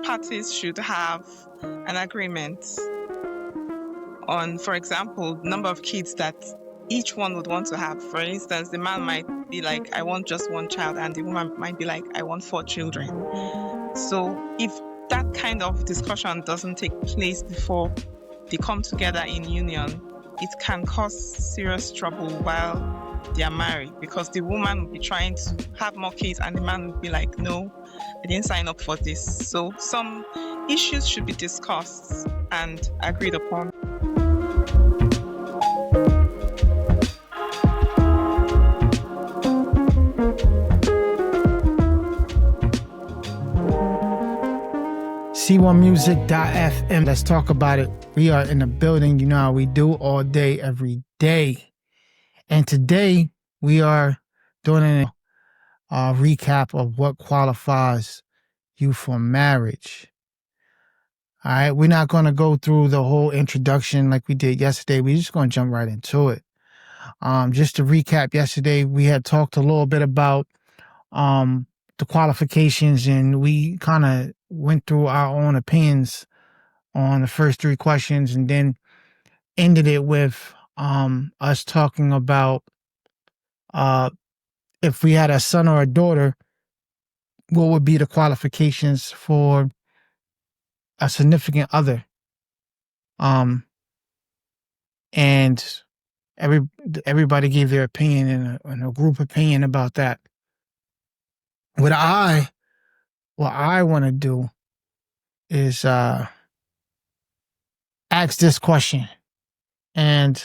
parties should have an agreement on, for example, number of kids that each one would want to have. For instance, the man might be like, I want just one child, and the woman might be like, I want 4 children. So if that kind of discussion doesn't take place before they come together in union, it can cause serious trouble while they are married, because the woman will be trying to have more kids and the man will be like, no, I didn't sign up for this. So some issues should be discussed and agreed upon. C1music.fm. Let's talk about it. We are in the building. You know how we do, all day, every day. And today we are doing a recap of what qualifies you for marriage. All right. We're not going to go through the whole introduction like we did yesterday. We're just going to jump right into it. Just to recap, yesterday we had talked a little bit about the qualifications, and we kind of went through our own opinions on the first 3 questions, and then ended it with us talking about if we had a son or a daughter, what would be the qualifications for a significant other. And everybody gave their opinion and a group opinion about that. What I want to do is ask this question. And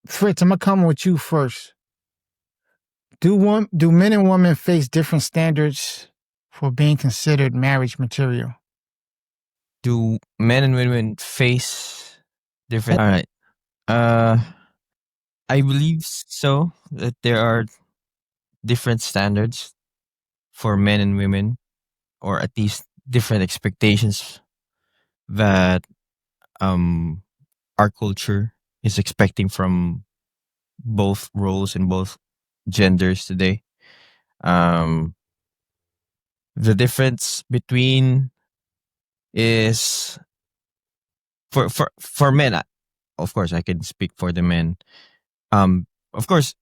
Fritz, I'm gonna come with you first. Do men and women face different standards for being considered marriage material? Do men and women face different? All right. I believe so, that there are different standards for men and women, or at least different expectations that our culture is expecting from both roles and both genders today. The difference between is for men. Of course, I can speak for the men. Of course,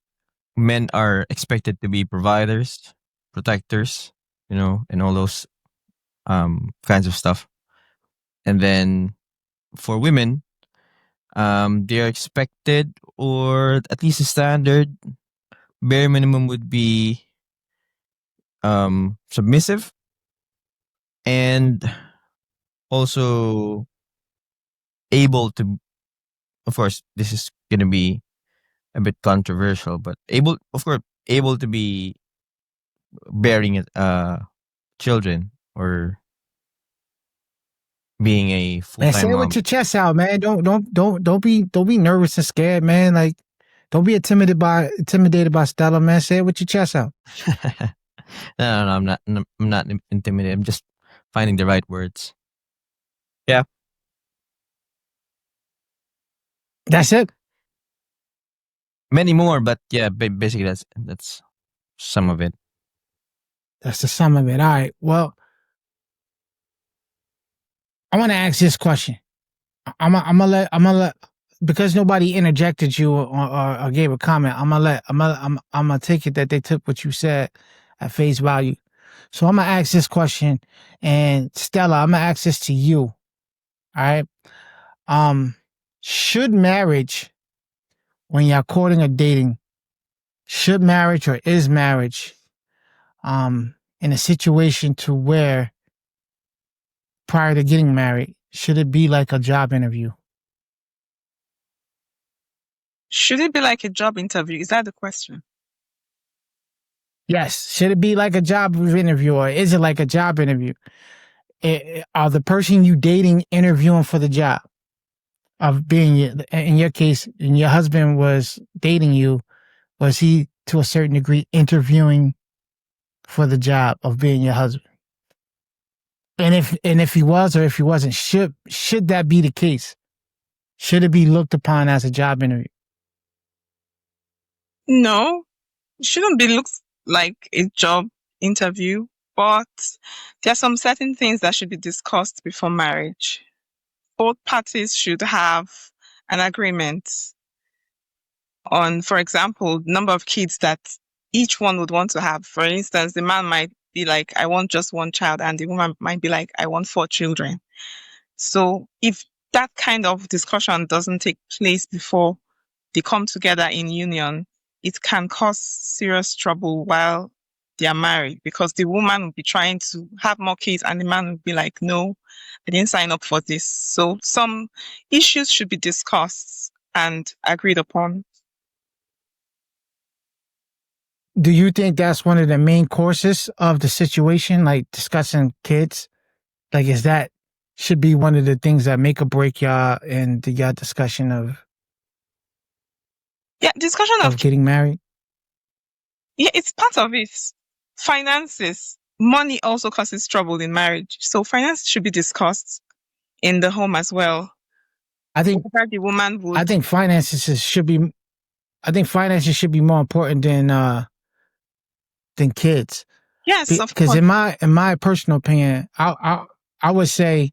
men are expected to be providers, protectors, and all those kinds of stuff. And then for women, they are expected, or at least a standard bare minimum would be submissive, and also able to, of course, this is going to be a bit controversial, but able to be bearing children, or being a full-time Man, say it mom. with your chest out, man. Don't be nervous and scared, man. Like, don't be intimidated by Stella, man. Say it with your chest out. No, I'm not intimidated. I'm just finding the right words. Yeah. That's it. Many more, but yeah, basically that's some of it. That's the sum of it. All right. Well, I want to ask this question. I'm gonna let because nobody interjected you or gave a comment. I'm gonna take it that they took what you said at face value. So I'm gonna ask this question, and Stella, I'm gonna ask this to you. All right. Should marriage, when you're courting or dating, should marriage or is marriage in a situation to where prior to getting married, should it be like a job interview? Should it be like a job interview? Is that the question? Yes. Should it be like a job interview, or is it like a job interview? Are the person you dating interviewing for the job of being, in your case, and your husband was dating you, was he to a certain degree interviewing for the job of being your husband? And if he was, or if he wasn't, should that be the case? Should it be looked upon as a job interview? No, it shouldn't be looked like a job interview. but there are some certain things that should be discussed before marriage. Both parties should have an agreement on, for example, number of kids that each one would want to have. For instance, the man might be like, I want just one child, and the woman might be like, I want 4 children. So if that kind of discussion doesn't take place before they come together in union, it can cause serious trouble while they are married, because the woman will be trying to have more kids and the man will be like, no, I didn't sign up for this. So some issues should be discussed and agreed upon. Do you think that's one of the main courses of the situation, like discussing kids? Like, is that should be one of the things that make or break y'all and y'all discussion Yeah, discussion of, of getting married? yeah, it's part of it. Finances, money also causes trouble in marriage. So finance should be discussed in the home as well. I think Whether the woman I would, think finances should be I think finances should be more important than kids. yes, of Because course. in my personal opinion, I would say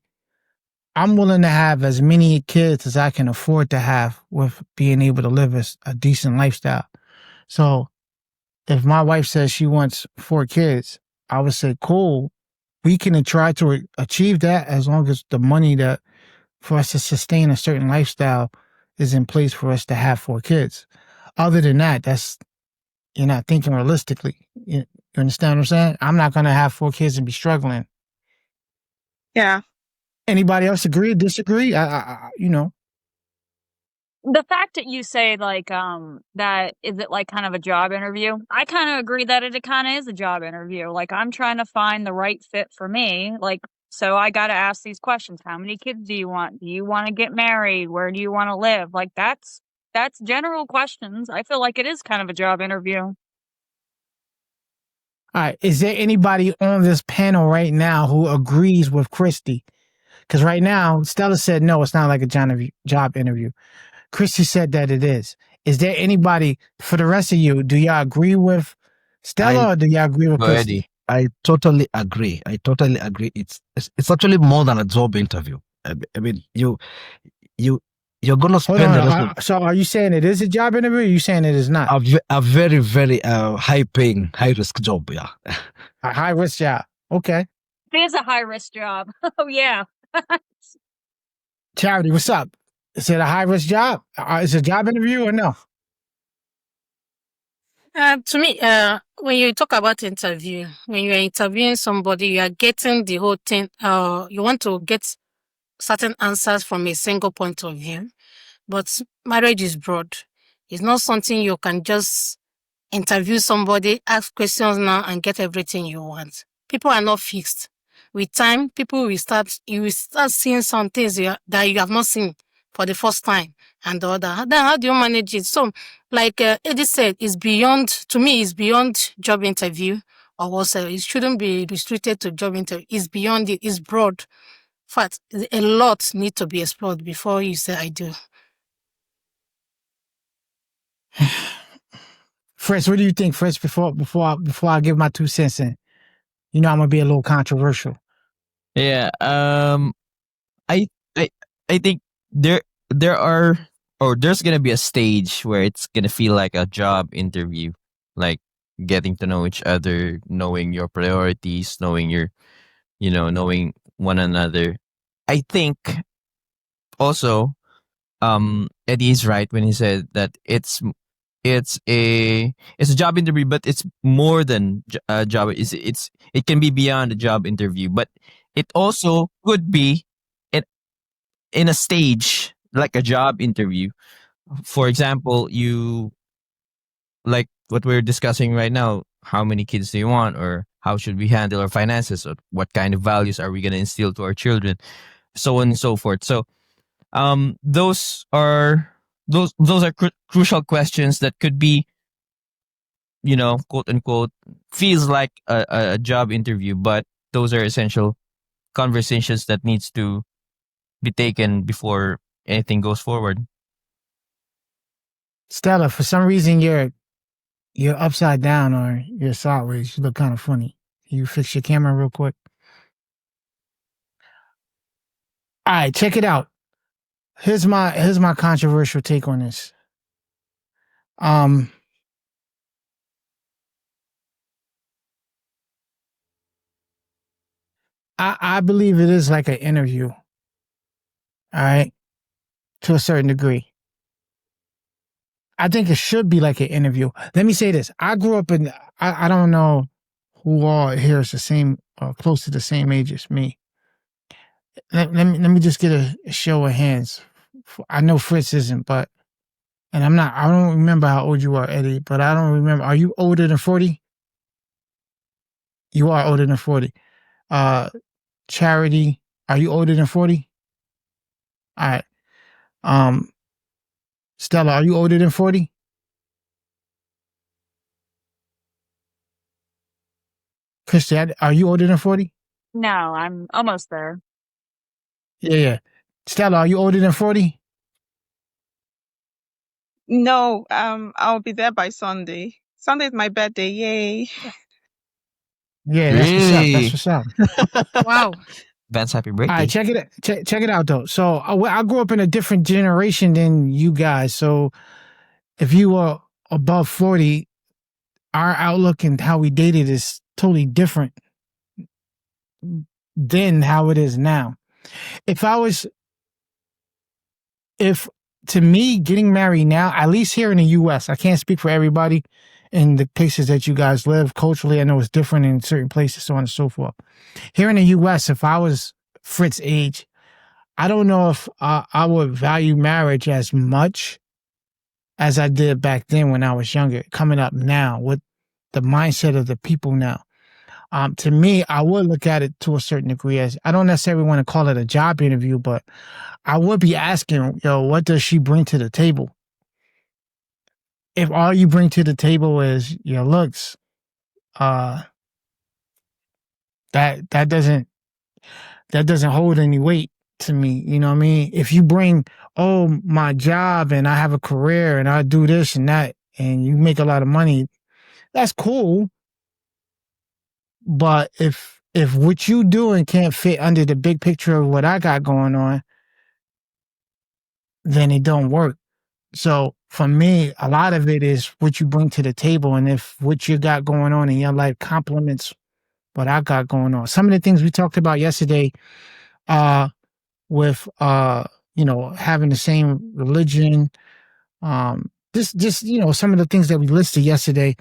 I'm willing to have as many kids as I can afford to have with being able to live a decent lifestyle. So if my wife says she wants 4 kids, I would say, cool, we can try to achieve that as long as the money that for us to sustain a certain lifestyle is in place for us to have 4 kids. Other than that, that's you're not thinking realistically. You understand what I'm saying? I'm not going to have 4 kids and be struggling. Yeah. Anybody else agree, disagree? The fact that you say that is it like kind of a job interview, I kind of agree that it kind of is a job interview. Like, I'm trying to find the right fit for me. Like, so I got to ask these questions. How many kids do you want? Do you want to get married? Where do you want to live? Like, that's general questions. I feel like it is kind of a job interview. All right. Is there anybody on this panel right now who agrees with Christy? Because right now, Stella said, no, it's not like a job interview. Christy said that it is. Is there anybody, for the rest of you, do y'all agree with Stella or do y'all agree with Go Christy? Eddie. I totally agree. It's actually more than a job interview. I mean, you're gonna Hold spend the on. rest of So are you saying it is a job interview or are you saying it is not? a very very high paying, high risk job. Yeah. A high risk job. Okay. It is a high risk job. Oh yeah. Charity, what's up? Is it a high risk job? Is it a job interview or no? To me, when you talk about interview, when you are interviewing somebody, you are getting the whole thing. You want to get certain answers from a single point of view, but marriage is broad. It's not something you can just interview somebody, ask questions now, and get everything you want. People are not fixed. With time, you will start seeing some things that you have not seen for the first time and the other. Then how do you manage it? So, like Eddie said, to me, it's beyond job interview or also it shouldn't be restricted to job interview. It's beyond it. It's broad. In fact, a lot need to be explored before you say I do. Fritz, what do you think, Fritz, before I give my 2 cents in? You know I'm gonna be a little controversial. Yeah. I I I think there's gonna be a stage where it's gonna feel like a job interview, like getting to know each other, knowing your priorities, knowing one another. I think also, Eddie's right when he said that it's a job interview, but it's more than a job. It can be beyond a job interview, but it also could be in a stage like a job interview. For example, you like what we're discussing right now. How many kids do you want, or how should we handle our finances, or what kind of values are we going to instill to our children, so on and so forth. So, those are crucial questions that could be, quote unquote, feels like a job interview, but those are essential conversations that needs to be taken before anything goes forward. Stella, for some reason you're upside down or you're sideways. You look kind of funny. You fix your camera real quick. All right, check it out. Here's my controversial take on this. I believe it is like an interview. All right, to a certain degree. I think it should be like an interview. Let me say this. I grew up in, I don't know who all here is the same, close to the same age as me. Let me just get a show of hands. I know Fritz isn't, but, and I don't remember how old you are, Eddie, but I don't remember. Are you older than 40? You are older than 40. Charity, are you older than 40? All right. Stella, are you older than 40? Christy, are you older than 40? No, I'm almost there. Yeah. Stella, are you older than 40? No, I'll be there by Sunday. Sunday is my birthday. Yay. Yeah, that's what's up. That's Really? what's up. Wow. Advance happy All birthday. right, check it out though. So I grew up in a different generation than you guys. So if you were above 40, our outlook and how we dated is totally different than how it is now. If to me, getting married now, at least here in the US, I can't speak for everybody in the places that you guys live culturally. I know it's different in certain places, so on and so forth. Here in the US, if I was Fritz's age, I don't know if I would value marriage as much as I did back then when I was younger, coming up now with the mindset of the people now. To me, I would look at it to a certain degree as I don't necessarily want to call it a job interview, but I would be asking, what does she bring to the table? If all you bring to the table is your looks, that doesn't hold any weight to me. You know what I mean? If you bring, oh, my job and I have a career and I do this and that and you make a lot of money, that's cool. But if what you doing can't fit under the big picture of what I got going on, then it don't work. So for me, a lot of it is what you bring to the table, and if what you got going on in your life complements what I got going on. Some of the things we talked about yesterday, with having the same religion, just some of the things that we listed yesterday,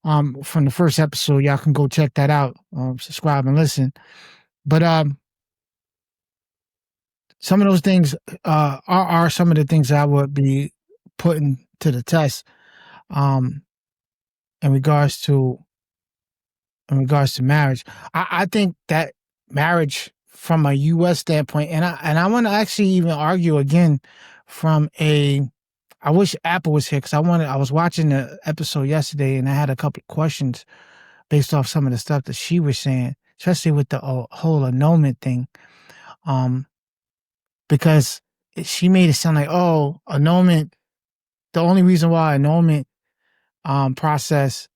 from the first episode. Y'all can go check that out, subscribe and listen. But some of those things are some of the things I would be putting to the test, in regards to marriage. I think that marriage from a U.S. standpoint, and I want to actually even argue again from a. I wish Apple was here because I was watching the episode yesterday and I had a couple of questions based off some of the stuff that she was saying, especially with the whole annulment thing. Because she made it sound like, oh, annulment. The only reason why annulment process,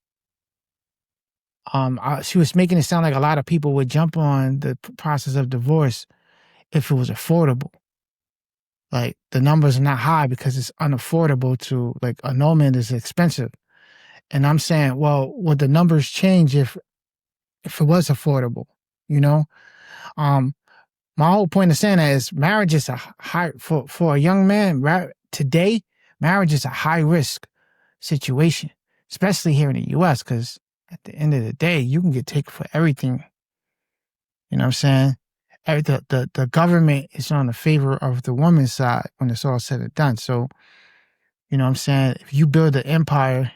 she was making it sound like a lot of people would jump on the process of divorce if it was affordable. Like the numbers are not high because it's unaffordable to, like, annulment is expensive. And I'm saying, well, would the numbers change if it was affordable? You know, my whole point of saying that is marriage is a high for a young man today. Marriage is a high risk situation, especially here in the U.S. Because at the end of the day, you can get taken for everything. You know what I'm saying? The government is on the favor of the woman's side when it's all said and done. So, you know what I'm saying? If you build an empire,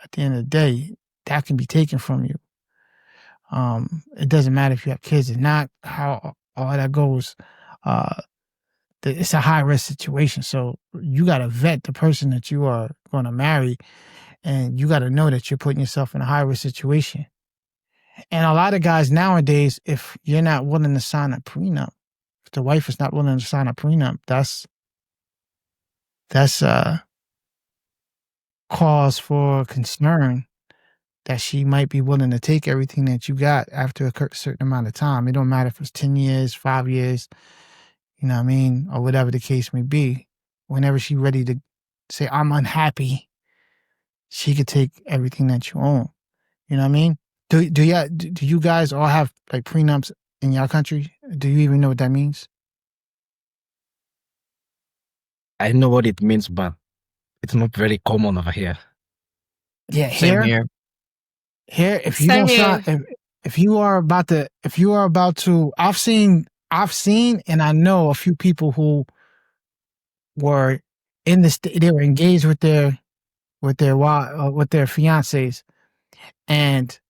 at the end of the day, that can be taken from you. It doesn't matter if you have kids or not, how all that goes. It's a high risk situation. So you got to vet the person that you are going to marry, and you got to know that you're putting yourself in a high risk situation. And a lot of guys nowadays, if you're not willing to sign a prenup, if the wife is not willing to sign a prenup, that's cause for concern. that she might be willing to take everything that you got after a certain amount of time. It don't matter if it's 10 years, 5 years, you know what I mean, or whatever the case may be. Whenever she's ready to say, I'm unhappy, she could take everything that you own. You know what I mean? Do you guys all have like prenups in your country? Do you even know what that means? I know what it means, but it's not very common over here. Yeah, Same here. Here, if you Same don't here. sign, if you are about to, I've seen, and I know a few people who were in the they were engaged with their fiancés, and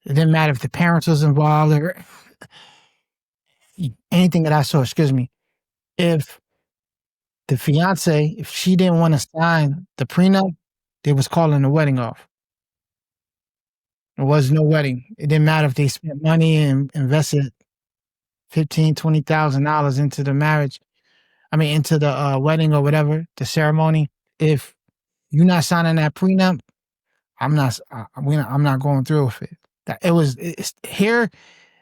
it didn't matter if the parents was involved or anything that I saw. Excuse me. If the fiance, if she didn't want to sign the prenup, they was calling the wedding off. There was no wedding. It didn't matter if they spent money and invested $15,000-$20,000 into the marriage. I mean, into the wedding or whatever, the ceremony. If you're not signing that prenup, I'm not going through with it. It's here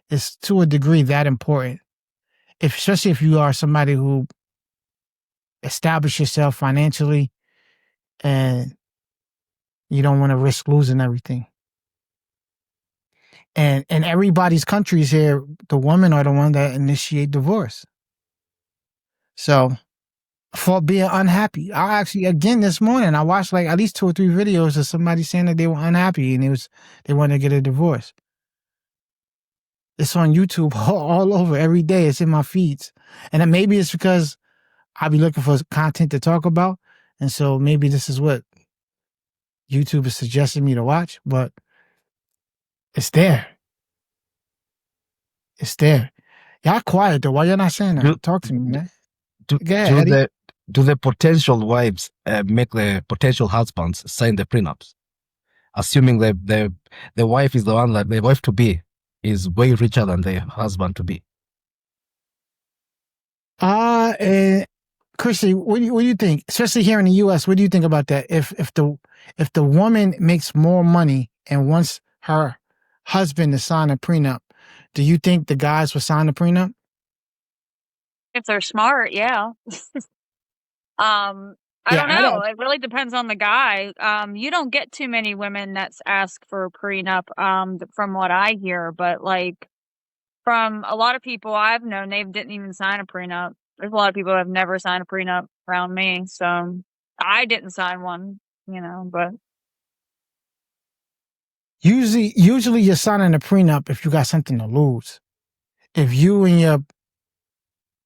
is to a degree that important. Especially if you are somebody who established yourself financially and you don't want to risk losing everything. And in everybody's countries here, the women are the one that initiate divorce. So for being unhappy, I actually, again, this morning, I watched like at least 2 or 3 videos of somebody saying that they were unhappy and they wanted to get a divorce. It's on YouTube all over every day. It's in my feeds. And then maybe it's because I'll be looking for content to talk about. And so maybe this is what YouTube is suggesting me to watch, but it's there. It's there. Y'all quiet though. Why y'all not saying that? Do- Talk to me, man. Do, Go ahead, do Eddie. the potential wives make the potential husbands sign the prenups, assuming the wife is the one that the wife to be is way richer than the husband to be? And Chrissy, what do you think? Especially here in the U.S., what do you think about that? If the woman makes more money and wants her husband to sign a prenup, do you think the guys will sign the prenup? If they're smart, yeah. I Yeah, don't know. It really depends on the guy. You don't get too many women that's ask for a prenup, from what I hear, but like from a lot of people I've known, they didn't even sign a prenup. There's a lot of people who have never signed a prenup around me, so I didn't sign one, but Usually you're signing a prenup if you got something to lose. If you and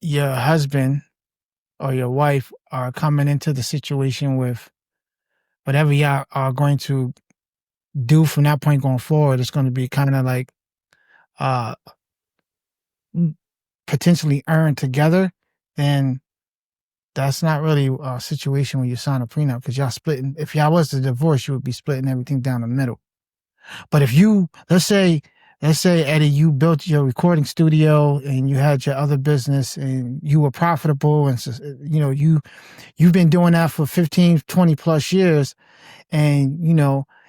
your husband or your wife are coming into the situation with whatever y'all are going to do from that point going forward, it's going to be kind of like uh potentially earned together, then that's not really a situation where you sign a prenup because y'all splitting. If y'all was to divorce, you would be splitting everything down the middle. But if you, let's say, Eddie, you built your recording studio and you had your other business and you were profitable and, you've been doing that for 15, 20 plus years. And,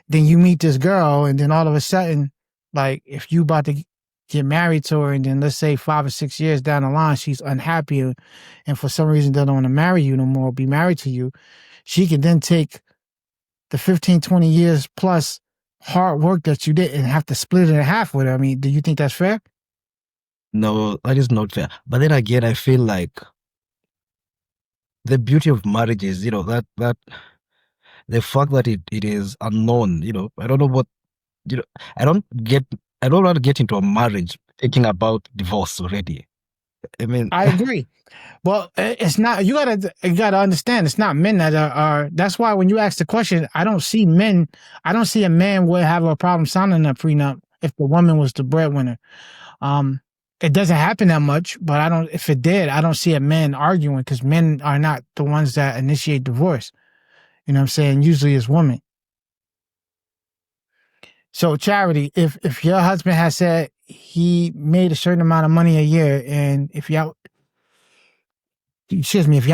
then you meet this girl and then all of a sudden, like if you about to get married to her and then let's say 5 or 6 years down the line, she's unhappy and for some reason doesn't want to marry you no more, or be married to you, she can then take the 15, 20 years plus hard work that you did and have to split it in half with her. I mean, do you think that's fair? No, that is not fair. But then again, I feel like the beauty of marriage is, that the fact that it is unknown, I don't know what, I don't want to get into a marriage thinking about divorce already. I mean, I agree. Well, it's not, you gotta understand, it's not men that are, that's why when you ask the question, I don't see a man would have a problem signing a prenup if the woman was the breadwinner. It doesn't happen that much, but if it did, I don't see a man arguing because men are not the ones that initiate divorce. You know what I'm saying? Usually it's women. So Charity, if your husband has said he made a certain amount of money a year and if y'all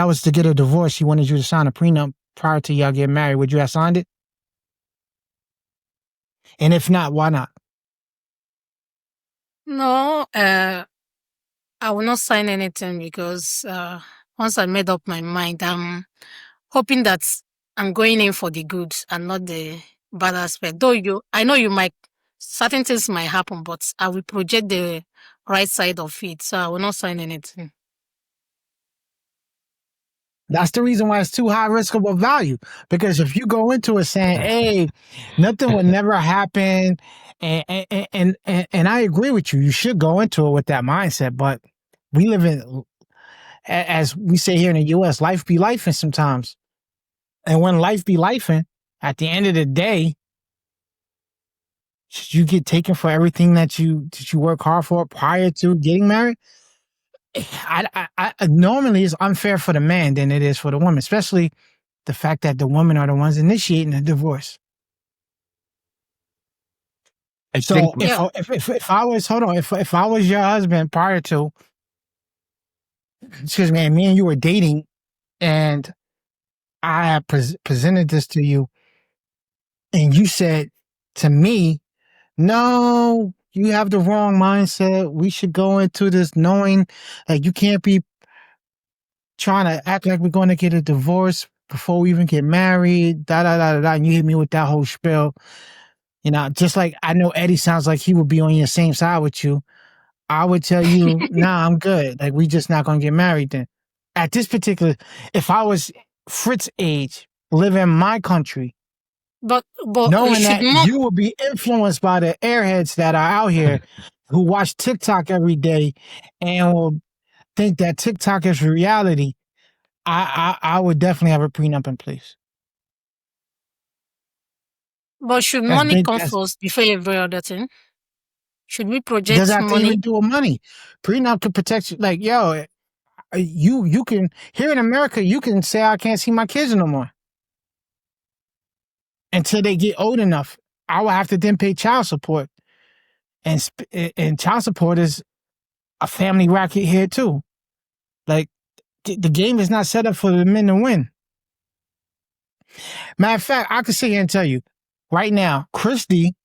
was to get a divorce, he wanted you to sign a prenup prior to y'all getting married, would you have signed it? And if not, why not? No, I will not sign anything because once I made up my mind, I'm hoping that I'm going in for the good and not the bad aspect. Though I know you might, certain things might happen, but I will project the right side of it. So I will not sign anything. That's the reason why it's too high risk of a value. Because if you go into it saying, "Hey, nothing would never happen," and I agree with you, you should go into it with that mindset. But we live in, as we say here in the U.S., life be lifing sometimes. And when life be lifing, at the end of the day, should you get taken for everything that you work hard for prior to getting married? I normally it's unfair for the man than it is for the woman, especially the fact that the women are the ones initiating the divorce. I think So Yeah, if I was hold on, if I was your husband prior to, excuse me, and me and you were dating, and I had presented this to you, and you said to me, "No, you have the wrong mindset. We should go into this knowing that you can't be trying to act like we're going to get a divorce before we even get married." Da da da da da. And you hit me with that whole spiel. You know, just like I know Eddie sounds like he would be on your same side with you. I would tell you, nah, I'm good. Like, we just not gonna get married then. At this particular, if I was Fritz age, live in my country, but it knowing should that not. you will be influenced by the airheads that are out here who watch TikTok every day and will think that TikTok is reality, I would definitely have a prenup in place. But should That's money big. come That's first before every other thing? Should we It doesn't project have to even money? do with money. Prenup can protect you. Like, yo, you can here in America, you can say I can't see my kids no more until they get old enough. I will have to then pay child support, and child support is a family racket here too. Like, the game is not set up for the men to win. Matter of fact, I can sit here and tell you right now, Christy,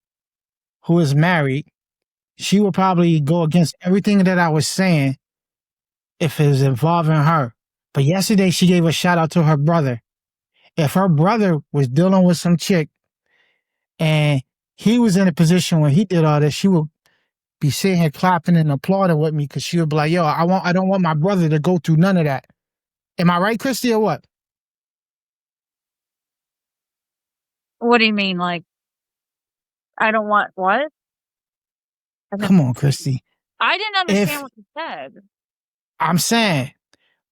who is married, she will probably go against everything that I was saying if it was involving her. But yesterday, she gave a shout out to her brother. If her brother was dealing with some chick and he was in a position where he did all this, she would be sitting here clapping and applauding with me because she would be like, "Yo, I don't want my brother to go through none of that." Am I right, Christy, or what? What do you mean? Like, I don't want what? I didn't, Come on, Christy. I didn't understand If what you said. I'm saying,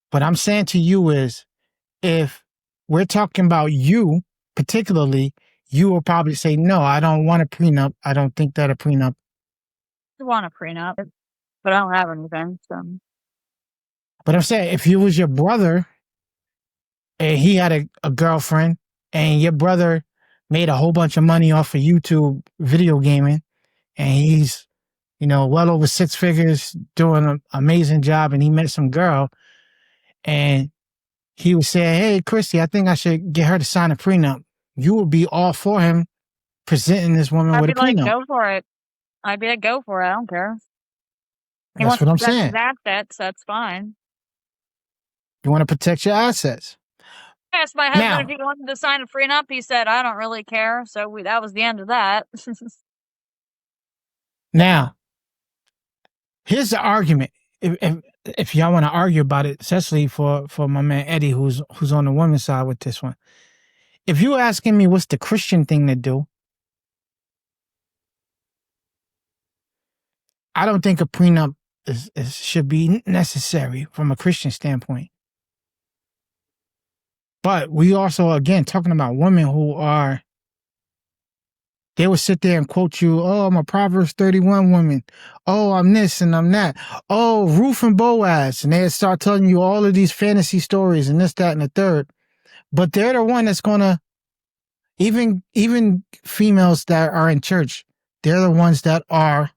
what I'm saying to you is, if we're talking about you particularly, you will probably say, "No, I don't want a prenup. I don't think that a prenup." I want a prenup, but I don't have anything. So But I'm saying, if you was your brother and he had a girlfriend and your brother made a whole bunch of money off of YouTube video gaming and he's, well over six figures doing an amazing job, and he met some girl and he was saying, "Hey, Christy, I think I should get her to sign a prenup." You would be all for him presenting this woman I'd with be a like, prenup. go for it. I'd be like, go for it. I don't care. He That's wants what to I'm protect his saying. assets. That's fine. You want to protect your assets. I asked my husband if Now, he wanted to sign a prenup. He said, I don't really care. So that was the end of that. now, here's the argument. If y'all want to argue about it, especially for my man Eddie, who's on the woman's side with this one. If you're asking me what's the Christian thing to do, I don't think a prenup should be necessary from a Christian standpoint. But we also, again, talking about women they will sit there and quote you, "Oh, I'm a Proverbs 31 woman. Oh, I'm this and I'm that. Oh, Ruth and Boaz." And they start telling you all of these fantasy stories and this, that, and the third. But they're the one that's going to, even females that are in church, they're the ones that are,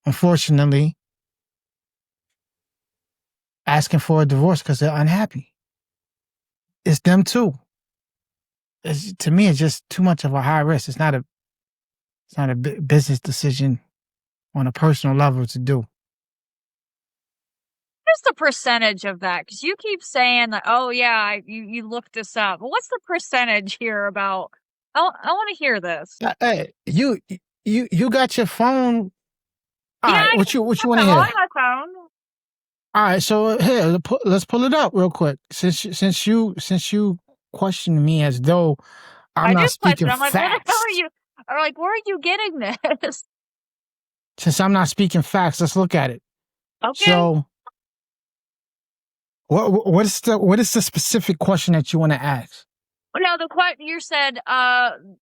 unfortunately, asking for a divorce because they're unhappy. It's them too. To me, it's just too much of a high risk. It's not a It's not a business decision on a personal level to do. What's the percentage of that? Because you keep saying that, oh yeah, you looked this up. But what's the percentage here about? I want to hear this. Hey, you got your phone. All Yeah, right, what you want to I'm hear? on my phone. All right, so here, let's pull it up real quick. Since you questioned me as though I'm I not just speaking question. I'm like, where the hell facts. are you? Or like, where are you getting this? Since I'm not speaking facts, let's look at it. Okay. So, what is the specific question that you want to ask? No, you said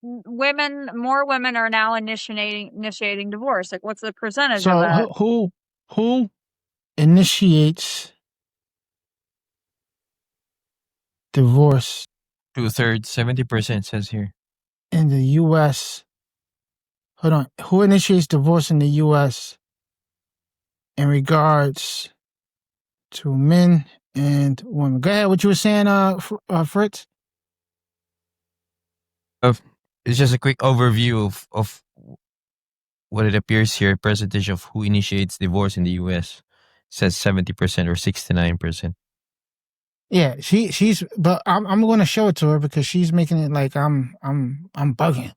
more women are now initiating divorce. Like, what's the percentage of that? So who initiates divorce 2/3, 70% says here. in the U.S.? Hold on. Who initiates divorce in the U.S. in regards to men and women? Go ahead. What you were saying, Fritz? It's just a quick overview of what it appears here. Percentage of who initiates divorce in the U.S. says 70% or 69%. Yeah, she's. But I'm going to show it to her because she's making it like I'm bugging.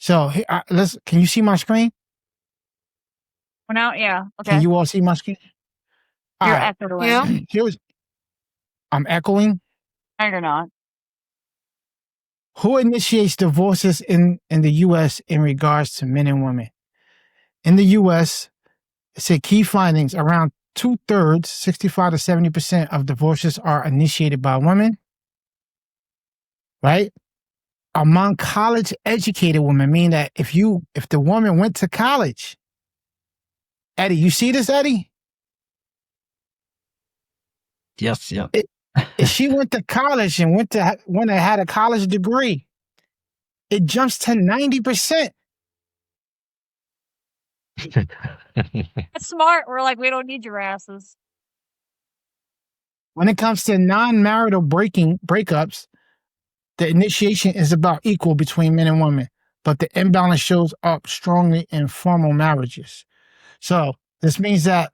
So Can you see my screen? Well, now, yeah. Okay. Can you all see my screen? All You're right. echoing. Yeah. I'm echoing. No, you're not. Who initiates divorces in the U.S. in regards to men and women? In the U.S., it said key findings around 2/3, 65 to 70% of divorces are initiated by women, right? Among college educated women, meaning that if the woman went to college, Eddie, you see this, Eddie? Yes, yeah. If she went to college and went and had a college degree, it jumps to 90%. That's smart. We're like, we don't need your asses. When it comes to non-marital breakups, the initiation is about equal between men and women, but the imbalance shows up strongly in formal marriages. So this means that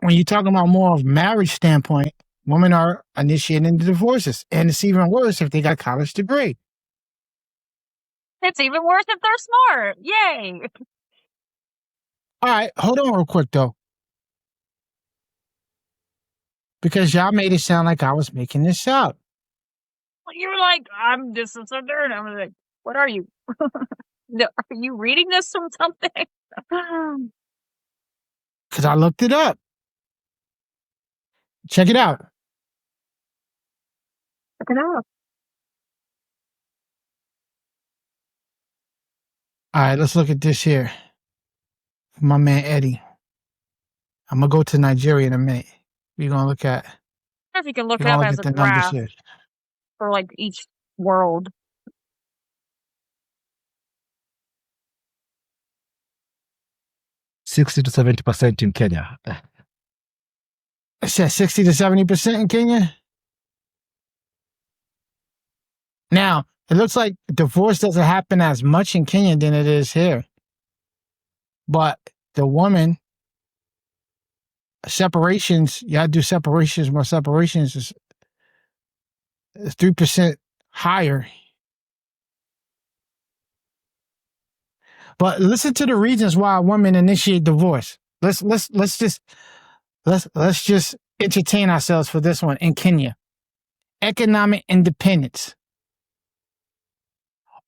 when you're talking about more of marriage standpoint, women are initiating the divorces, and it's even worse if they got a college degree. It's even worse if they're smart. Yay. All right, hold on real quick though, because y'all made it sound like I was making this up. You were like, this is a nerd. I'm like, what are you? Are you reading this from something? Because I looked it up. Check it out. Look it up. All right, let's look at this here. My man Eddie. I'm gonna go to Nigeria in a minute. We're gonna look at. I don't know if you can look We're it up gonna as look a at the numbers graph here. for like each world. 60 to 70% in Kenya. It says 60 to 70% in Kenya. Now, it looks like divorce doesn't happen as much in Kenya than it is here. But the woman, separations, y'all do separations, more separations is 3% higher. But listen to the reasons why women initiate divorce. Let's just entertain ourselves for this one in Kenya. Economic independence,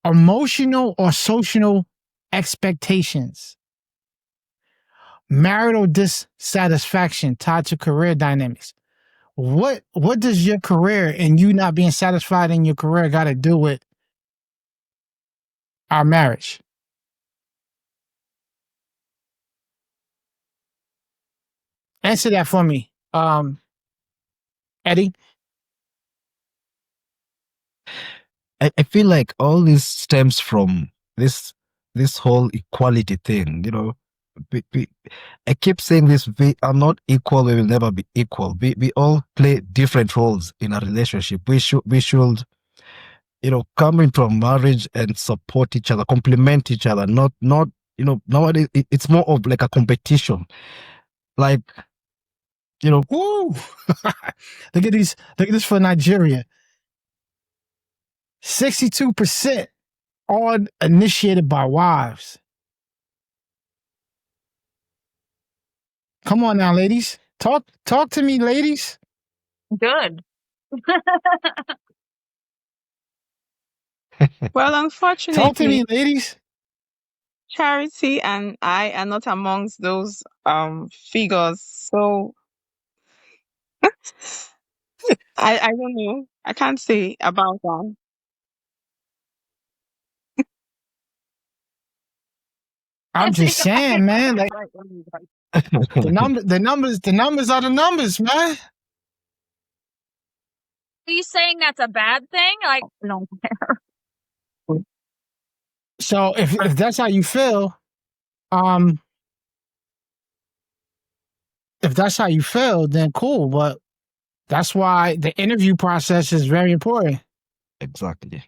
emotional or social expectations, marital dissatisfaction tied to career dynamics. What does your career and you not being satisfied in your career got to do with our marriage? Answer that for me, Eddie. I feel like all this stems from this whole equality thing. You know, I keep saying this: we are not equal. We will never be equal. We all play different roles in a relationship. We should come into a marriage and support each other, complement each other. Not nowadays it's more of like a competition. Like, Woo! Look at these. Look at this for Nigeria. 62% all initiated by wives. Come on now, ladies. Talk to me, ladies. Good. Well, Talk to unfortunately, me, ladies. Charity and I are not amongst those figures. So I don't know. I can't say about that. I'm just saying, man. Like the numbers are the numbers, man. Are you saying that's a bad thing? Like, no. So if that's how you feel, um, if that's how you feel, then cool. But that's why the interview process is very important. exactly.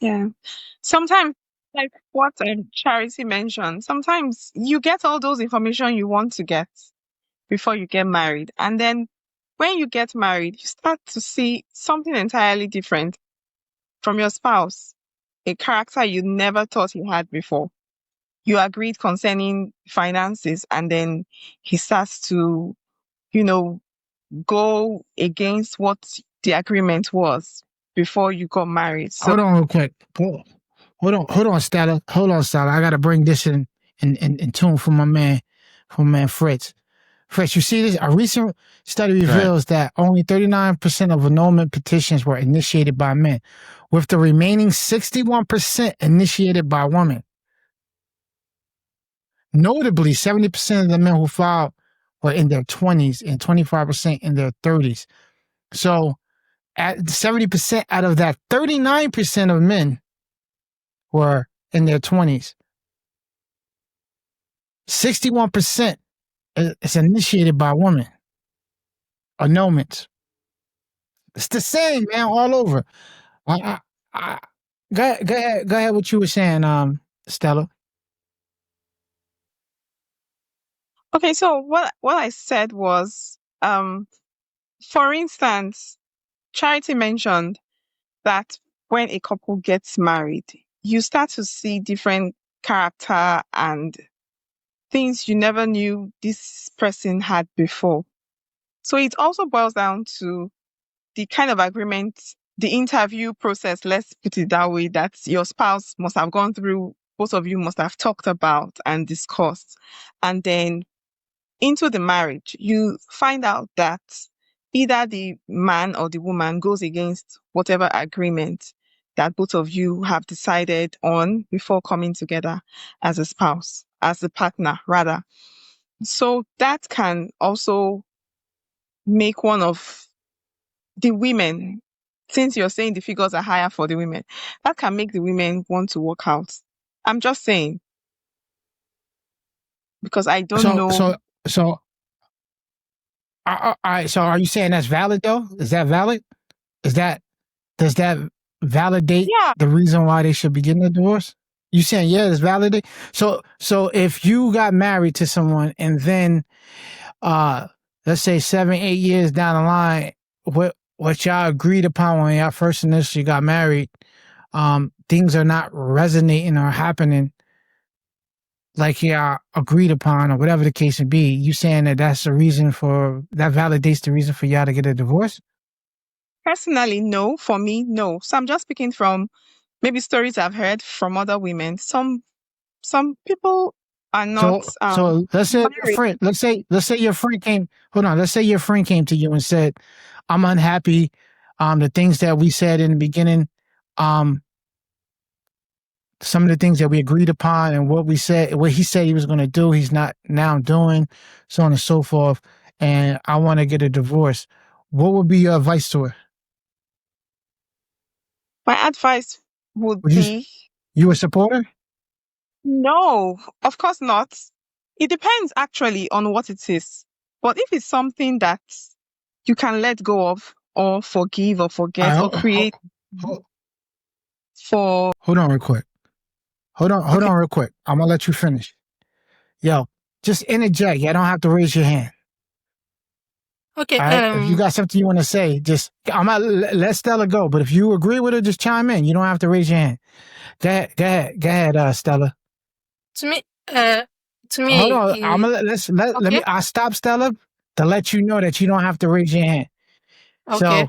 Yeah. Sometimes, like what Charity mentioned, sometimes you get all those information you want to get before you get married. And then when you get married, you start to see something entirely different from your spouse, a character you never thought you had before. You agreed concerning finances, and then he starts to, you know, go against what the agreement was before you got married. So Hold on, real quick. Hold on, Stella. Hold on, Stella. I gotta bring this in tune for my man, Fritz. Fritz, you see this? A recent study reveals that only 39% of annulment petitions were initiated by men, with the remaining 61% initiated by women. Notably, 70% of the men who filed were in their 20s and 25% in their 30s. So, at 70% out of that, 39% of men were in their 20s. 61% is initiated by women. Annulments. It's the same, man, all over. I, go ahead. What you were saying, Stella. okay, so what I said was, for instance, Charity mentioned that when a couple gets married, you start to see different character and things you never knew this person had before. So it also boils down to the kind of agreement, the interview process, let's put it that way, that your spouse must have gone through, both of you must have talked about and discussed. And then into the marriage, you find out that either the man or the woman goes against whatever agreement that both of you have decided on before coming together as a spouse, as a partner, rather. So that can also make one of the women, since you're saying the figures are higher for the women, that can make the women want to walk out. I'm just saying, because I don't So know. so so all right. So are you saying that's valid though? Is that valid? Is that does that validate Yeah, the reason why they should be getting a divorce? You saying yeah, it's validate. So if you got married to someone and then let's say 7, 8 years down the line, what y'all agreed upon when y'all first initially got married, things are not resonating or happening like y'all agreed upon or whatever the case may be, you saying that that's the reason for that validates the reason for y'all to get a divorce? personally, no. For me, no. So I'm just speaking from maybe stories I've heard from other women. Some people are not So let's say your married. friend, let's say your friend came. Hold on, let's say your friend came to you and said, "I'm unhappy. The things that we said in the beginning, um, some of the things that we agreed upon and what he said he was going to do, he's not now doing, so on and so forth. And I want to get a divorce." What would be your advice to her? My advice would Would be you a supporter? no, of course not. It depends actually on what it is. But if it's something that you can let go of, or forgive or forget or Hold, create for. hold on real quick. Hold Okay. on real quick. I'm gonna let you finish. Yo, just interject. You don't have to raise your hand. Okay. All right. If you got something you want to say, just I'm gonna let Stella go. But if you agree with her, just chime in. You don't have to raise your hand. Go ahead, Stella. To me, Hold on. I'm gonna let me. okay. I stop Stella to let you know that you don't have to raise your hand. Okay. So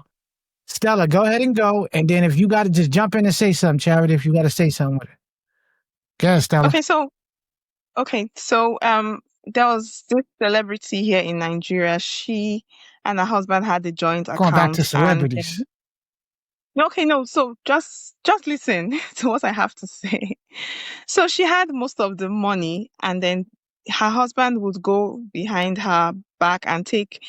Stella, go ahead and go. And then if you got to just jump in and say something, Charity, if you got to say something with it. Go ahead, Stella. Okay, so there was this celebrity here in Nigeria. She and her husband had a joint Going back to account, and celebrities. okay, no, so just listen to what I have to say. So she had most of the money, and then her husband would go behind her back and take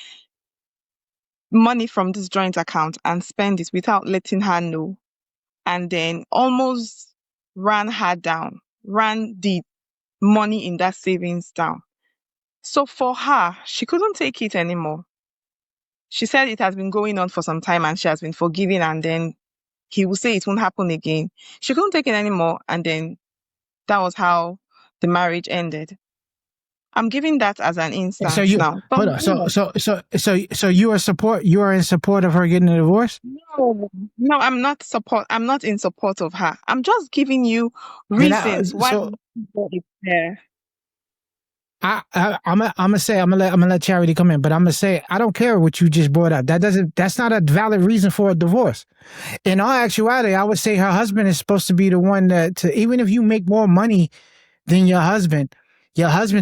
money from this joint account and spend it without letting her know, and then almost ran her down, ran the money in that savings down. So for her, she couldn't take it anymore. She said it has been going on for some time and she has been forgiving, and then he will say it won't happen again. She couldn't take it anymore, and then that was how the marriage ended. I'm giving that as an So instance you now. But hold on. So you are support. You are in support of her getting a divorce. no, no, I'm not in support of her. I'm just giving you Then reasons why it's there. I'm gonna say I'm gonna let Charity come in, but I'm gonna say I don't care what you just brought up. That's not a valid reason for a divorce. In all actuality, I would say her husband is supposed to be the one even if you make more money than your husband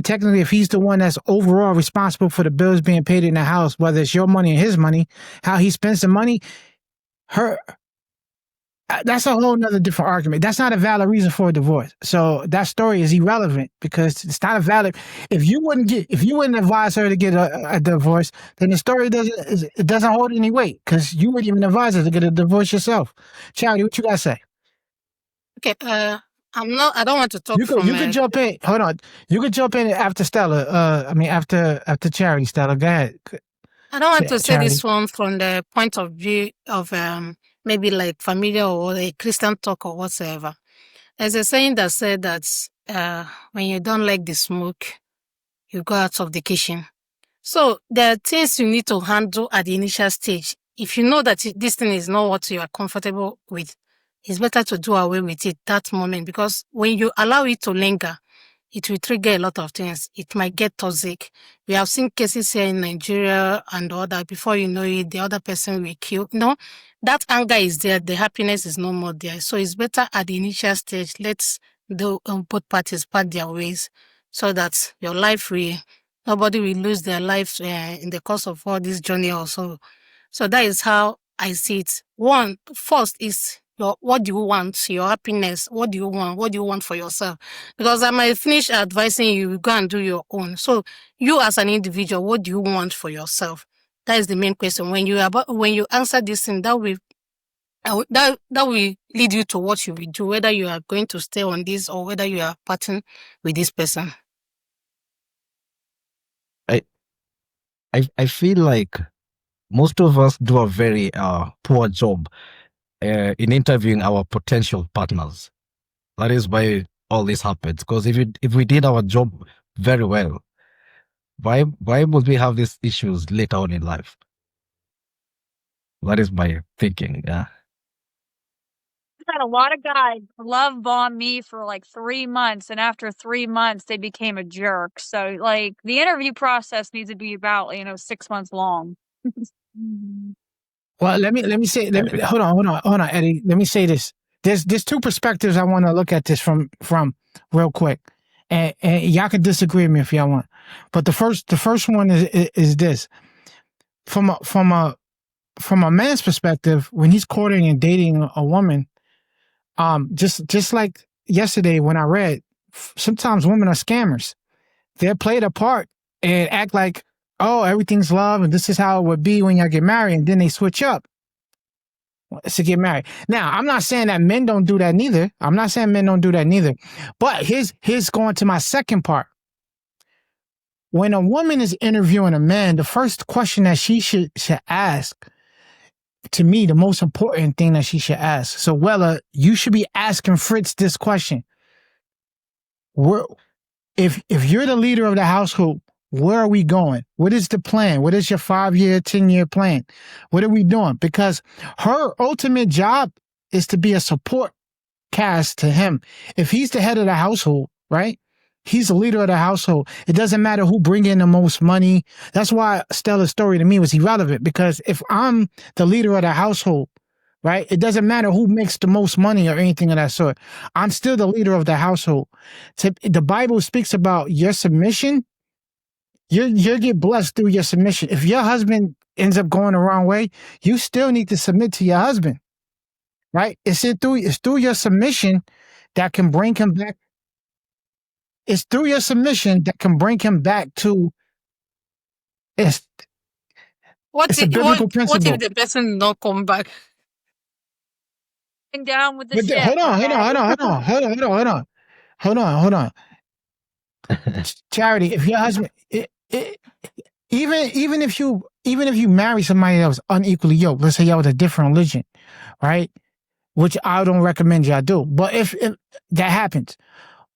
technically, if he's the one that's overall responsible for the bills being paid in the house, whether it's your money or his money, how he spends the money, her that's a whole nother different argument. That's not a valid reason for a divorce. So that story is irrelevant because it's not a valid. If you wouldn't advise her to get a divorce, then the story doesn't hold any weight because you wouldn't even advise her to get a divorce yourself. Charity, what you gotta say? Okay. I don't want to talk from. You could jump in. Hold on. You could jump in after Stella. After Charity, Stella. Go ahead. I don't want to say Charity. this one from the point of view of maybe like familiar or a Christian talk or whatsoever. There's a saying that said that when you don't like the smoke, you go out of the kitchen. So there are things you need to handle at the initial stage. If you know that this thing is not what you are comfortable with, it's better to do away with it that moment, because when you allow it to linger, it will trigger a lot of things. It might get toxic. We have seen cases here in Nigeria and all that. Before you know it, the other person will kill. No, that anger is there. The happiness is no more there. So it's better at the initial stage. Let's do both parties part their ways so that your life will, nobody will lose their life in the course of all this journey also. So that is how I see it. One, first is what do you want? Your happiness. What do you want? What do you want for yourself? Because I might finish advising you, go and do your own. So you as an individual, what do you want for yourself? That is the main question. When you answer this thing, that will lead you to what you will do, whether you are going to stay on this or whether you are parting with this person. I I feel like most of us do a very poor job in interviewing our potential partners. That is why all this happens. Because if we did our job very well, why would we have these issues later on in life? That is my thinking. Yeah. I had a lot of guys love bomb me for like 3 months, and after 3 months, they became a jerk. So, like, the interview process needs to be about 6 months long. Well, let me say. Hold on, Eddie. Let me say this. There's two perspectives I want to look at this from real quick, and y'all can disagree with me if y'all want. But the first one is this from a man's perspective when he's courting and dating a woman. Just like yesterday when I read, sometimes women are scammers. They'll play the part and act like, oh, everything's love and this is how it would be when y'all get married, and then they switch up to get married. Now, I'm not saying that men don't do that neither. I'm not saying men don't do that neither. But here's going to my second part. When a woman is interviewing a man, the first question that she should ask to me, the most important thing that she should ask. So, Wella, you should be asking Fritz this question. If you're the leader of the household, where are we going? What is the plan? What is your 5-year, 10-year plan? What are we doing? Because her ultimate job is to be a support cast to him. If he's the head of the household, right? He's the leader of the household. It doesn't matter who bring in the most money. That's why Stella's story to me was irrelevant, because if I'm the leader of the household, right, it doesn't matter who makes the most money or anything of that sort. I'm still the leader of the household. So the Bible speaks about your submission. You get blessed through your submission. If your husband ends up going the wrong way, you still need to submit to your husband, right? It's through your submission that can bring him back. It's through your submission that can bring him back to it's a biblical principle. What if the person not come back? Down with the ship. Hold on. Charity, if your husband, even if you marry somebody that was unequally yoked, let's say y'all with a different religion, right? Which I don't recommend y'all do. But if that happens,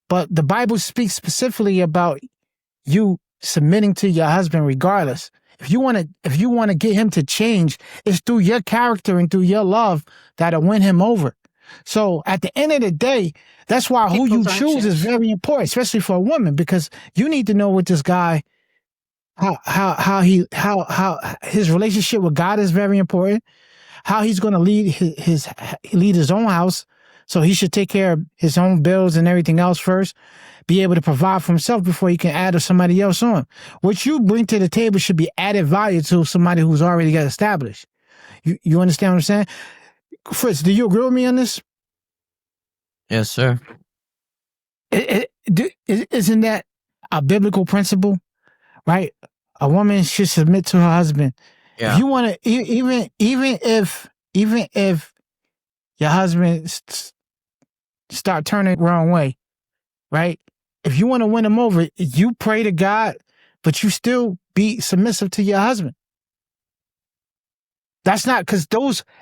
but the Bible speaks specifically about you submitting to your husband regardless. If you want to get him to change, it's through your character and through your love that'll win him over. So at the end of the day, that's why who you choose is very important, especially for a woman, because you need to know what this guy, how his relationship with God is very important. How he's going to lead his own house, so he should take care of his own bills and everything else first. Be able to provide for himself before he can add somebody else on. What you bring to the table should be added value to somebody who's already got established. You understand what I'm saying? Fritz, do you agree with me on this? Yes, sir. Isn't that a biblical principle, right? A woman should submit to her husband. Yeah. If you want to, even if your husband start turning the wrong way, right? If you want to win him over, you pray to God, but you still be submissive to your husband. That's not because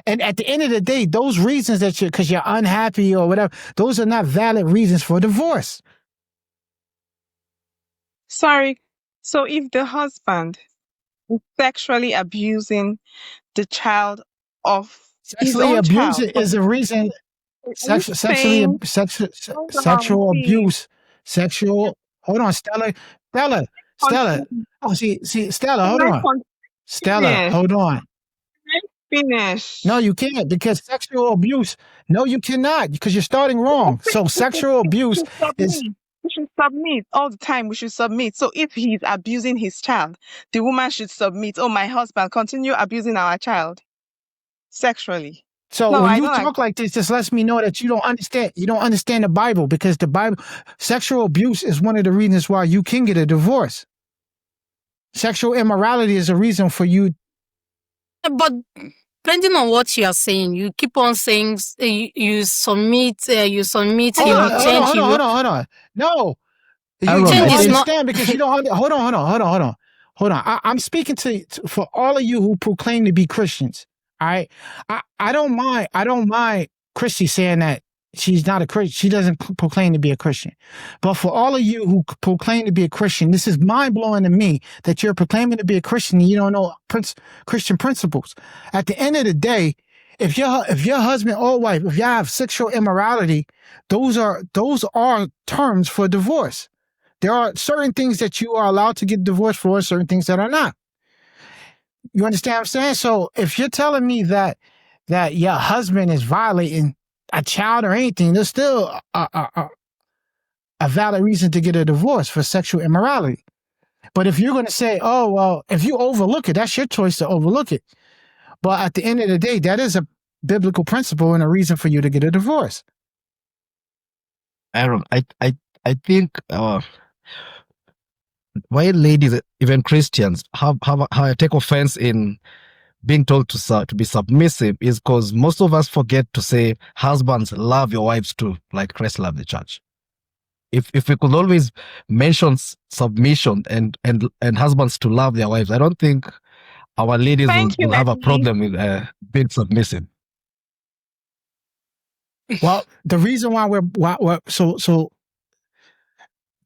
and at the end of the day, those reasons that because you're unhappy or whatever, those are not valid reasons for divorce. Sorry. So if the husband is sexually abusing the child of his own child, is a reason. Sexual abuse. Hold on, Stella. Oh, see, Stella. Hold on, Stella. Hold on. Finish. No, you can't, because sexual abuse. No, you cannot, because you're starting wrong. So sexual abuse is. We should submit all the time. We should submit. So if he's abusing his child, the woman should submit. Oh, my husband, continue abusing our child sexually. So no, when you talk like this, just lets me know that you don't understand. You don't understand the Bible, because the Bible, sexual abuse is one of the reasons why you can get a divorce. Sexual immorality is a reason for you. But depending on what you are saying, you keep on saying you submit, he will change. Hold on. No, you don't understand, because you don't. Hold on. I'm speaking for all of you who proclaim to be Christians. All right, I don't mind Christy saying that she's not a Christian. She doesn't proclaim to be a Christian. But for all of you who proclaim to be a Christian, this is mind blowing to me that you're proclaiming to be a Christian and you don't know Christian principles. At the end of the day, if your husband or wife, if y'all have sexual immorality, those are terms for divorce. There are certain things that you are allowed to get divorced for, certain things that are not. You understand what I'm saying? So if you're telling me that your husband is violating a child or anything, there's still a valid reason to get a divorce for sexual immorality. But if you're going to say, oh, well, if you overlook it, that's your choice to overlook it. But at the end of the day, that is a biblical principle and a reason for you to get a divorce. Aaron, I think why ladies, even Christians, have take offense in being told to be submissive is because most of us forget to say, husbands, love your wives too, like Christ loved the church. If we could always mention submission and husbands to love their wives, I don't think our ladies Thank you, will have a Eddie. problem with being submissive. Well, the reason why we're so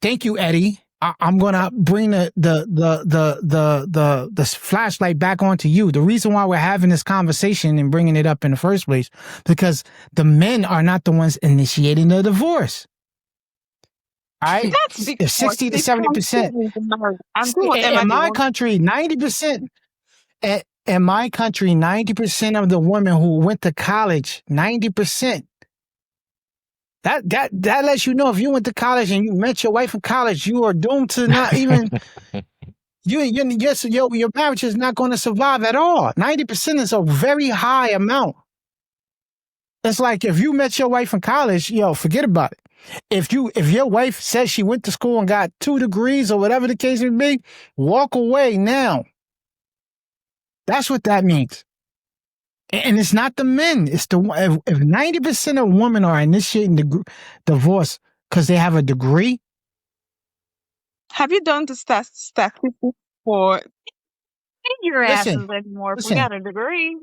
thank you, Eddie. I'm gonna bring the flashlight back onto you. The reason why we're having this conversation and bringing it up in the first place, because the men are not the ones initiating the divorce. All right, That's if because 60 to they 70%. conceive in the marriage and do whatever In they my want. country, 90%. In my country, 90% of the women who went to college, 90%. That lets you know if you went to college and you met your wife in college, you are doomed to not even your marriage is not going to survive at all. 90% is a very high amount. It's like if you met your wife in college, forget about it. If your wife says she went to school and got 2 degrees or whatever the case may be, walk away now. That's what that means. And it's not the men. It's if 90% of women are initiating the divorce because they have a degree. Have you done the statistics for? Your Listen, asses anymore if we listen, got a degree.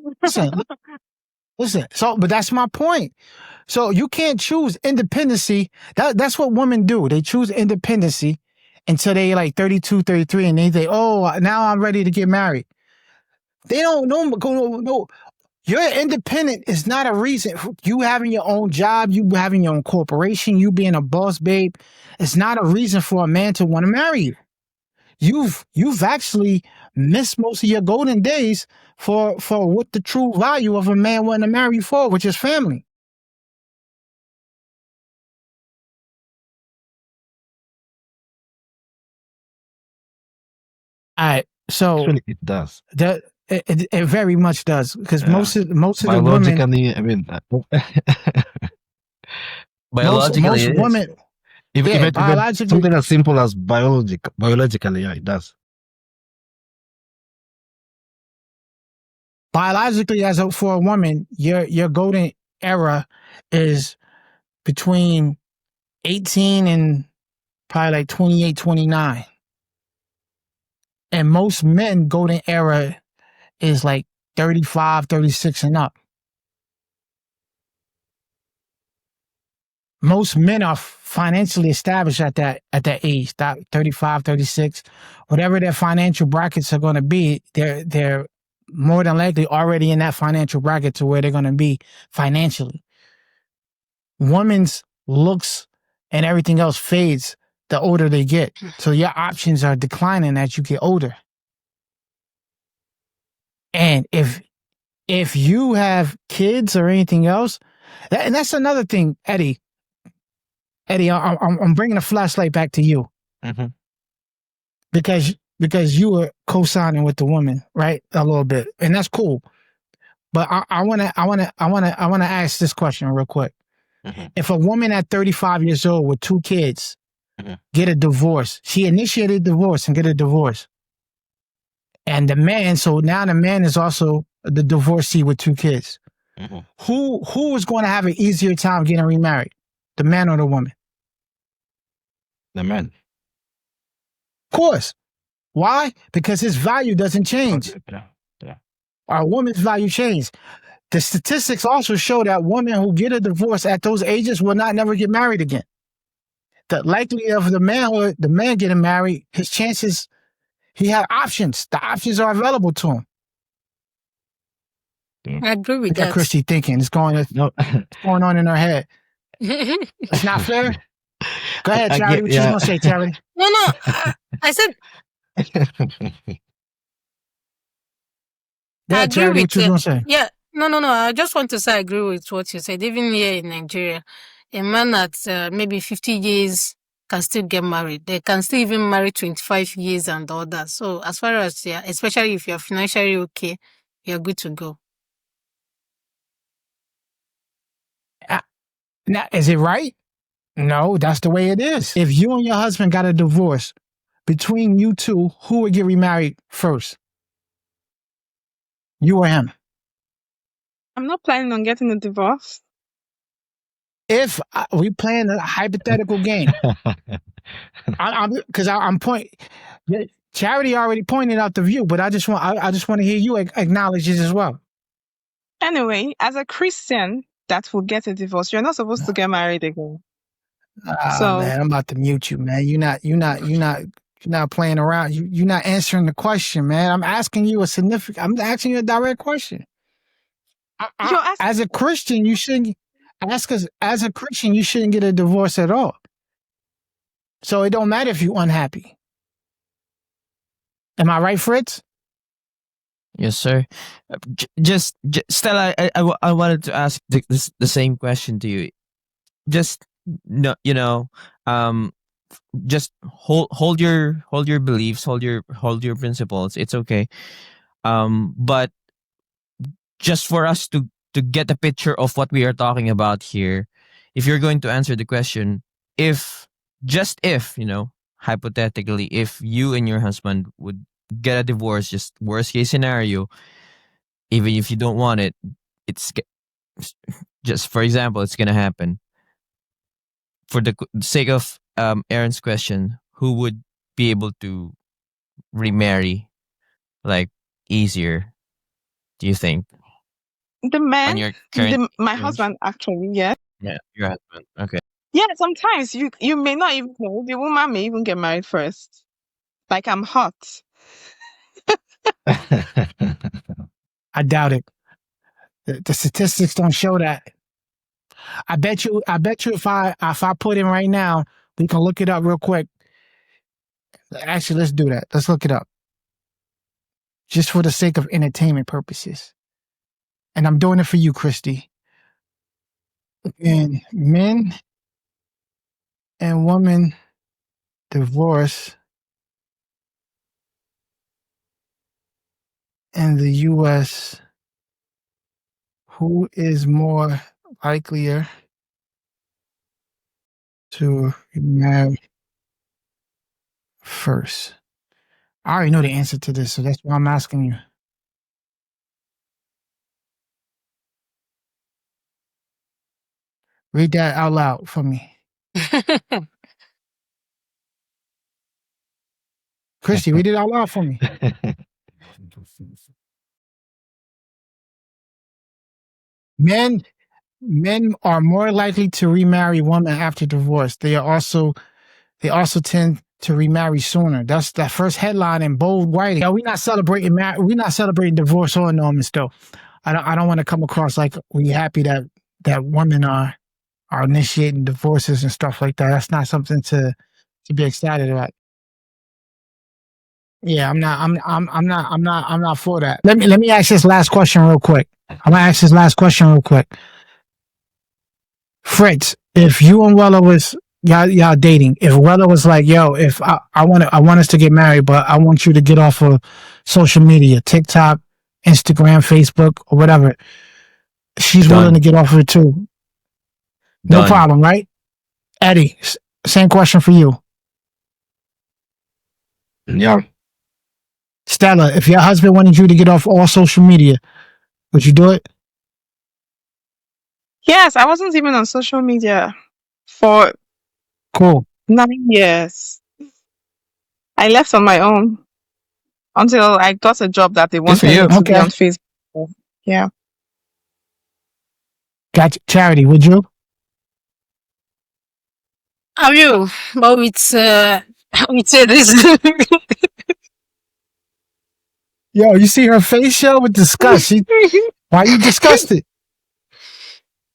listen. So, but that's my point. So you can't choose independency. That's what women do. They choose independency until they like 32, 33, and they say, oh, now I'm ready to get married. They don't know. No. You're independent is not a reason. You having your own job, you having your own corporation, you being a boss babe, it's not a reason for a man to want to marry you. You've actually missed most of your golden days for what the true value of a man wanting to marry you for, which is family. All right, so Actually, it does. that it very much does because most of the women, Biologically, I mean, Biologically, most it is. women, even biologically, something as simple as biologically, yeah, it does. Biologically, for a woman, your golden era is between 18 and probably like 28, 29. And most men golden era is like 35, 36 and up. Most men are financially established at that age, that 35, 36, whatever their financial brackets are going to be, they're more than likely already in that financial bracket to where they're going to be financially. Women's looks and everything else fades the older they get. So your options are declining as you get older. And if you have kids or anything else, and that's another thing, Eddie, I'm bringing a flashlight back to you because you were co-signing with the woman, right? A little bit, and that's cool. But I want to ask this question real quick. If a woman at 35 years old with 2 kids get a divorce, she initiated divorce and get a divorce, and the man, so now the man is also the divorcee with 2 kids. Who is going to have an easier time getting remarried, the man or the woman? The man. Of course. Why? Because his value doesn't change. Yeah. Our woman's value changed. The statistics also show that women who get a divorce at those ages will not never get married again. The likelihood of the man getting married, his chances, he had options. The options are available to him. I agree with Look at that. Christy thinking. It's going on in her head. It's not fair. Go ahead, Charity. What you gonna say, Charity? No, I said Yeah, Charity, what you gonna say? Yeah, no. I just want to say I agree with what you said. Even here in Nigeria, a man at maybe 50 years can still get married. They can still even marry 25 years and all that. So as far as, especially if you're financially okay, you're good to go. Now, is it right? No, that's the way it is. If you and your husband got a divorce, between you two, who would get remarried first? You or him? I'm not planning on getting a divorce. If we playing a hypothetical game, I'm pointing. Charity already pointed out the view, but I just want to hear you acknowledge it as well. Anyway, as a Christian that will get a divorce, you're not supposed to get married again. Ah, So man, I'm about to mute you, man. You're not playing around. You're not answering the question, man. I'm asking you a direct question. you're asking, As a Christian, you shouldn't ask us. As a Christian, you shouldn't get a divorce at all. So it don't matter if you're unhappy. Am I right, Fritz? Yes, sir. Stella, I wanted to ask the same question to you. Just no, just hold your beliefs, hold your principles. It's okay. But just for us to get a picture of what we are talking about here, if you're going to answer the question, if hypothetically, if you and your husband would get a divorce, just worst case scenario, even if you don't want it, it's just for example, it's gonna happen. For the sake of Aaron's question, who would be able to remarry like easier? Do you think the on man, your current my age? husband actually, yes. Yeah, your husband. Okay. Yeah, sometimes you may not even know. The woman may even get married first. Like I'm hot. I doubt it. The statistics don't show that. I bet you if I put in right now, we can look it up real quick. Actually, let's do that. Let's look it up. Just for the sake of entertainment purposes. And I'm doing it for you, Christy. And men and women divorce in the US, who is more likelier to remarry first? I already know the answer to this, so that's why I'm asking you. Read that out loud for me. Christy, read it out loud for me. Men are more likely to remarry women after divorce. They also tend to remarry sooner. That's that first headline in bold writing. We're not celebrating divorce or annulments though. I don't want to come across like we happy that women are initiating divorces and stuff like that. That's not something to be excited about. Yeah, I'm not for that. Let me ask this last question real quick. I'm gonna ask this last question real quick. Fritz, if you and Weller was y'all dating, if Weller was like, yo, if I want us to get married, but I want you to get off of social media, TikTok, Instagram, Facebook, or whatever, she's willing to Done. get off of it too. No Done. problem, right? Eddie, same question for you. Yeah. Stella, if your husband wanted you to get off all social media, would you do it? Yes, I wasn't even on social media for Cool. 9 years. I left on my own until I got a job that they Good for wanted you. me to be Okay. on Facebook. Yeah. Gotcha. Charity, would you? Are you? But with a reason. Yo, you see her face, yo, with disgust. Why you disgusted?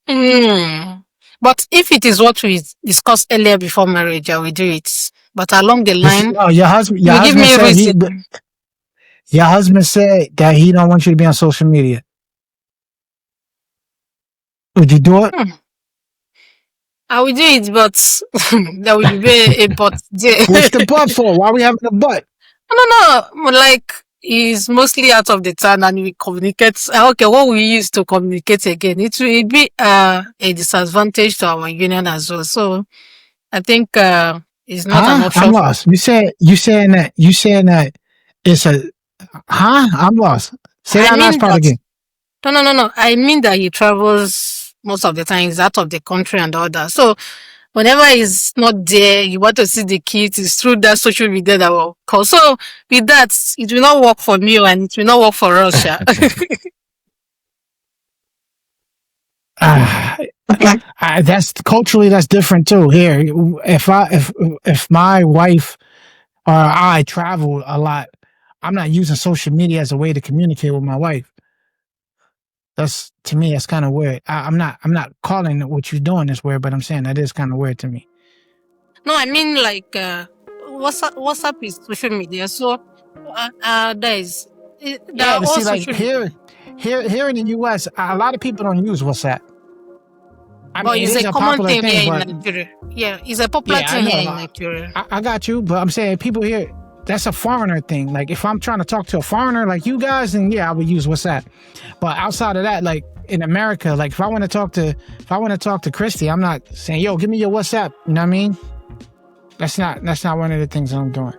But if it is what we discussed earlier before marriage, I will do it. But along the line, Your husband you give me a said reason. your husband said that he don't want you to be on social media. Would you do it? I will do it, but there will be a but there. What's the butt for? Why are we having a butt? No, like he's mostly out of the town and we communicate. Okay, what we use to communicate again, it will be a disadvantage to our union as well. So I think it's not an option. I'm lost. You saying that it's a I'm lost. Say I that last mean part that. again. No. I mean that he travels most of the time. He's out of the country and all that. So whenever he's not there, you want to see the kids, it's through that social media that will call. So with that, it will not work for me and it will not work for us. Yeah. Ah, that's culturally that's different too. Here, if my wife or I travel a lot, I'm not using social media as a way to communicate with my wife. That's to me, that's kind of weird. I'm not calling it what you're doing is weird, but I'm saying that is kind of weird to me. No, I mean like WhatsApp is social media. So there Yeah, are to all see like social media. here in the U.S., a lot of people don't use WhatsApp. I But mean, it it's is a a common popular thing thing, here in but Nigeria. Yeah, it's a popular yeah, I thing here know. in Nigeria. I got you, but I'm saying people here, that's a foreigner thing. Like if I'm trying to talk to a foreigner like you guys, then yeah, I would use WhatsApp. But outside of that, like in America, like if I want to talk to Christy, I'm not saying, yo, give me your WhatsApp. You know what I mean? That's not one of the things I'm doing.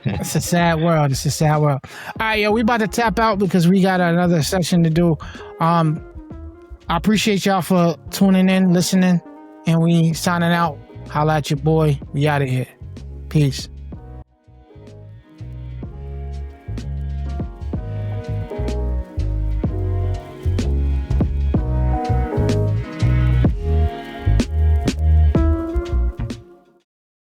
It's a sad world. It's a sad world. All right, yo, we about to tap out because we got another session to do. I appreciate y'all for tuning in, listening, and we signing out. Holla at your boy. We out of here. Peace.